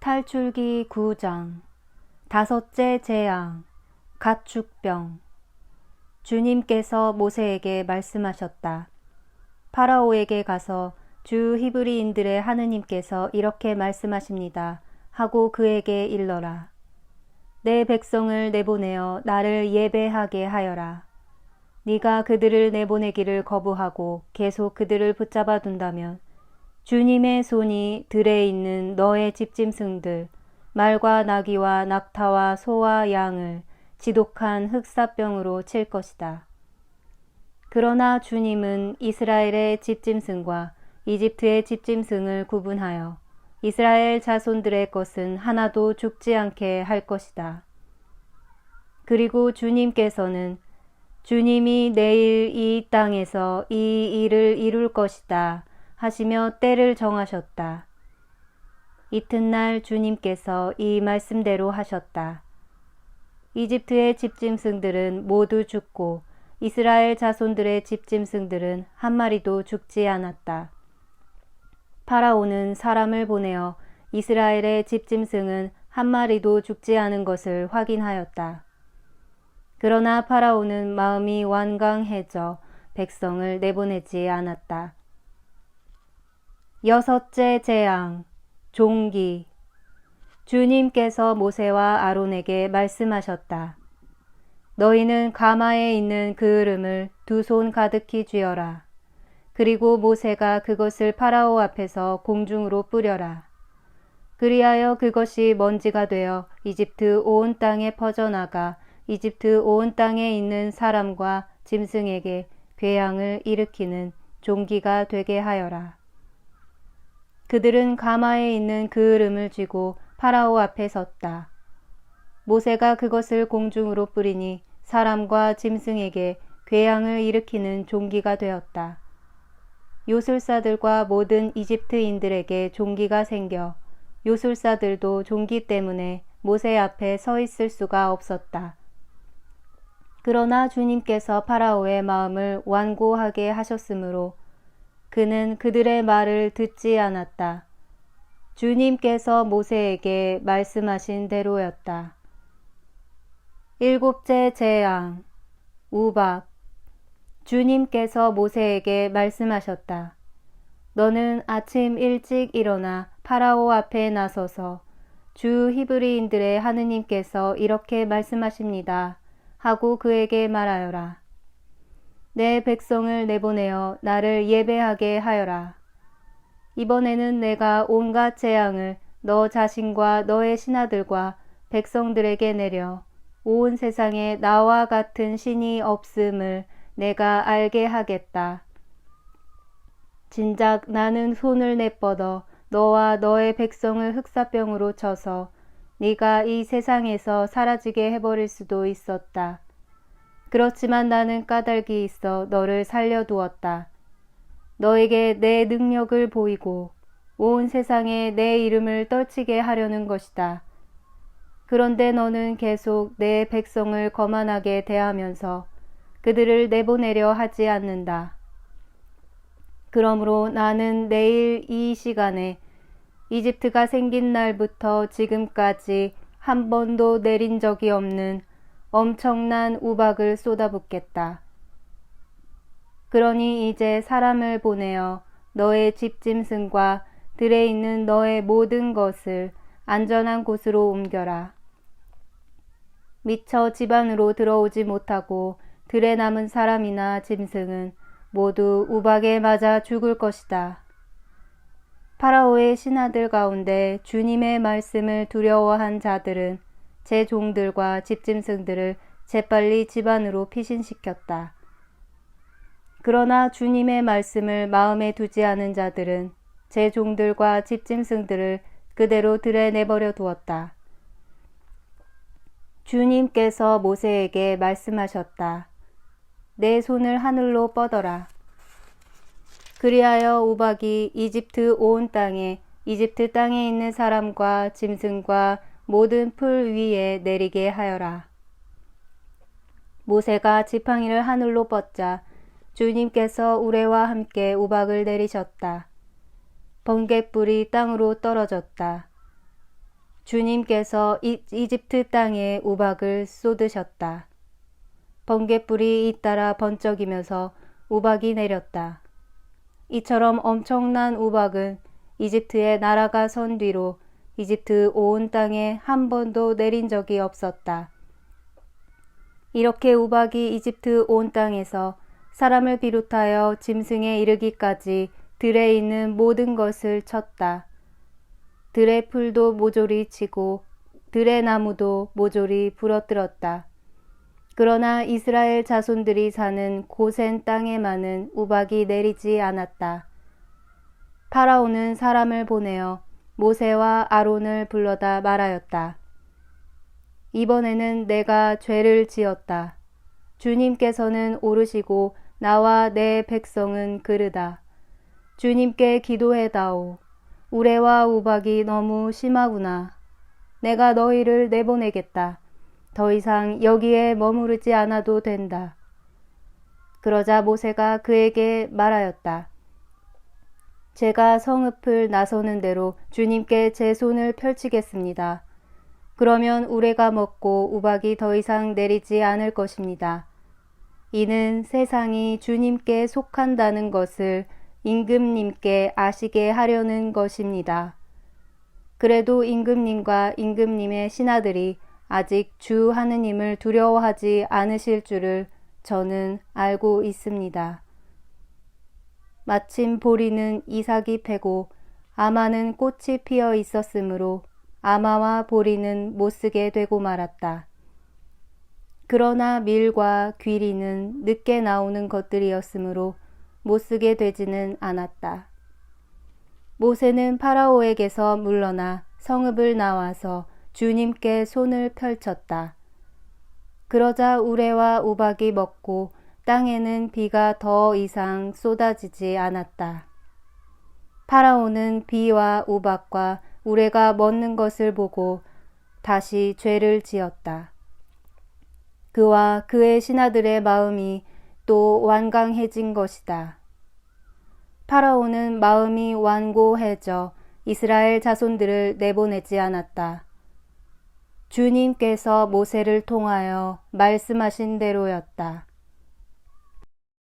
탈출기 9장 다섯째 재앙 가축병. 주님께서 모세에게 말씀하셨다. 파라오에게 가서 주 히브리인들의 하느님께서 이렇게 말씀하십니다 하고 그에게 일러라. 내 백성을 내보내어 나를 예배하게 하여라. 네가 그들을 내보내기를 거부하고 계속 그들을 붙잡아 둔다면 주님의 손이 들에 있는 너의 집짐승들, 말과 나귀와 낙타와 소와 양을 지독한 흑사병으로 칠 것이다. 그러나 주님은 이스라엘의 집짐승과 이집트의 집짐승을 구분하여 이스라엘 자손들의 것은 하나도 죽지 않게 할 것이다. 그리고 주님께서는 주님이 내일 이 땅에서 이 일을 이룰 것이다 하시며 때를 정하셨다. 이튿날 주님께서 이 말씀대로 하셨다. 이집트의 집짐승들은 모두 죽고 이스라엘 자손들의 집짐승들은 한 마리도 죽지 않았다. 파라오는 사람을 보내어 이스라엘의 집짐승은 한 마리도 죽지 않은 것을 확인하였다. 그러나 파라오는 마음이 완강해져 백성을 내보내지 않았다. 여섯째 재앙 종기. 주님께서 모세와 아론에게 말씀하셨다. 너희는 가마에 있는 그을음을 두 손 가득히 쥐어라. 그리고 모세가 그것을 파라오 앞에서 공중으로 뿌려라. 그리하여 그것이 먼지가 되어 이집트 온 땅에 퍼져나가 이집트 온 땅에 있는 사람과 짐승에게 궤양을 일으키는 종기가 되게 하여라. 그들은 가마에 있는 그을음을 쥐고 파라오 앞에 섰다. 모세가 그것을 공중으로 뿌리니 사람과 짐승에게 궤양을 일으키는 종기가 되었다. 요술사들과 모든 이집트인들에게 종기가 생겨 요술사들도 종기 때문에 모세 앞에 서 있을 수가 없었다. 그러나 주님께서 파라오의 마음을 완고하게 하셨으므로 그는 그들의 말을 듣지 않았다. 주님께서 모세에게 말씀하신 대로였다. 일곱째 재앙 우박. 주님께서 모세에게 말씀하셨다. 너는 아침 일찍 일어나 파라오 앞에 나서서 주 히브리인들의 하느님께서 이렇게 말씀하십니다 하고 그에게 말하여라. 내 백성을 내보내어 나를 예배하게 하여라. 이번에는 내가 온갖 재앙을 너 자신과 너의 신하들과 백성들에게 내려 온 세상에 나와 같은 신이 없음을 내가 알게 하겠다. 진작 나는 손을 내뻗어 너와 너의 백성을 흑사병으로 쳐서 네가 이 세상에서 사라지게 해버릴 수도 있었다. 그렇지만 나는 까닭이 있어 너를 살려두었다. 너에게 내 능력을 보이고 온 세상에 내 이름을 떨치게 하려는 것이다. 그런데 너는 계속 내 백성을 거만하게 대하면서 그들을 내보내려 하지 않는다. 그러므로 나는 내일 이 시간에 이집트가 생긴 날부터 지금까지 한 번도 내린 적이 없는 엄청난 우박을 쏟아붓겠다. 그러니 이제 사람을 보내어 너의 집짐승과 들에 있는 너의 모든 것을 안전한 곳으로 옮겨라. 미처 집 안으로 들어오지 못하고 들에 남은 사람이나 짐승은 모두 우박에 맞아 죽을 것이다. 파라오의 신하들 가운데 주님의 말씀을 두려워한 자들은 제 종들과 집짐승들을 재빨리 집 안으로 피신시켰다. 그러나 주님의 말씀을 마음에 두지 않은 자들은 제 종들과 집짐승들을 그대로 들에 내버려 두었다. 주님께서 모세에게 말씀하셨다. 내 손을 하늘로 뻗어라. 그리하여 우박이 이집트 온 땅에 이집트 땅에 있는 사람과 짐승과 모든 풀 위에 내리게 하여라. 모세가 지팡이를 하늘로 뻗자 주님께서 우레와 함께 우박을 내리셨다. 번갯불이 땅으로 떨어졌다. 주님께서 이집트 땅에 우박을 쏟으셨다. 번갯불이 잇따라 번쩍이면서 우박이 내렸다. 이처럼 엄청난 우박은 이집트의 나라가 선 뒤로 이집트 온 땅에 한 번도 내린 적이 없었다. 이렇게 우박이 이집트 온 땅에서 사람을 비롯하여 짐승에 이르기까지 들에 있는 모든 것을 쳤다. 들의 풀도 모조리 치고 들의 나무도 모조리 부러뜨렸다. 그러나 이스라엘 자손들이 사는 고센 땅에만은 우박이 내리지 않았다. 파라오는 사람을 보내어 모세와 아론을 불러다 말하였다. 이번에는 내가 죄를 지었다. 주님께서는 오르시고 나와 내 백성은 그르다. 주님께 기도해다오. 우레와 우박이 너무 심하구나. 내가 너희를 내보내겠다. 더 이상 여기에 머무르지 않아도 된다. 그러자 모세가 그에게 말하였다. 제가 성읍을 나서는 대로 주님께 제 손을 펼치겠습니다. 그러면 우레가 먹고 우박이 더 이상 내리지 않을 것입니다. 이는 세상이 주님께 속한다는 것을 임금님께 아시게 하려는 것입니다. 그래도 임금님과 임금님의 신하들이 아직 주 하느님을 두려워하지 않으실 줄을 저는 알고 있습니다. 마침 보리는 이삭이 패고 아마는 꽃이 피어 있었으므로 아마와 보리는 못쓰게 되고 말았다. 그러나 밀과 귀리는 늦게 나오는 것들이었으므로 못쓰게 되지는 않았다. 모세는 파라오에게서 물러나 성읍을 나와서 주님께 손을 펼쳤다. 그러자 우레와 우박이 먹고 땅에는 비가 더 이상 쏟아지지 않았다. 파라오는 비와 우박과 우레가 먹는 것을 보고 다시 죄를 지었다. 그와 그의 신하들의 마음이 또 완강해진 것이다. 파라오는 마음이 완고해져 이스라엘 자손들을 내보내지 않았다. 주님께서 모세를 통하여 말씀하신 대로였다.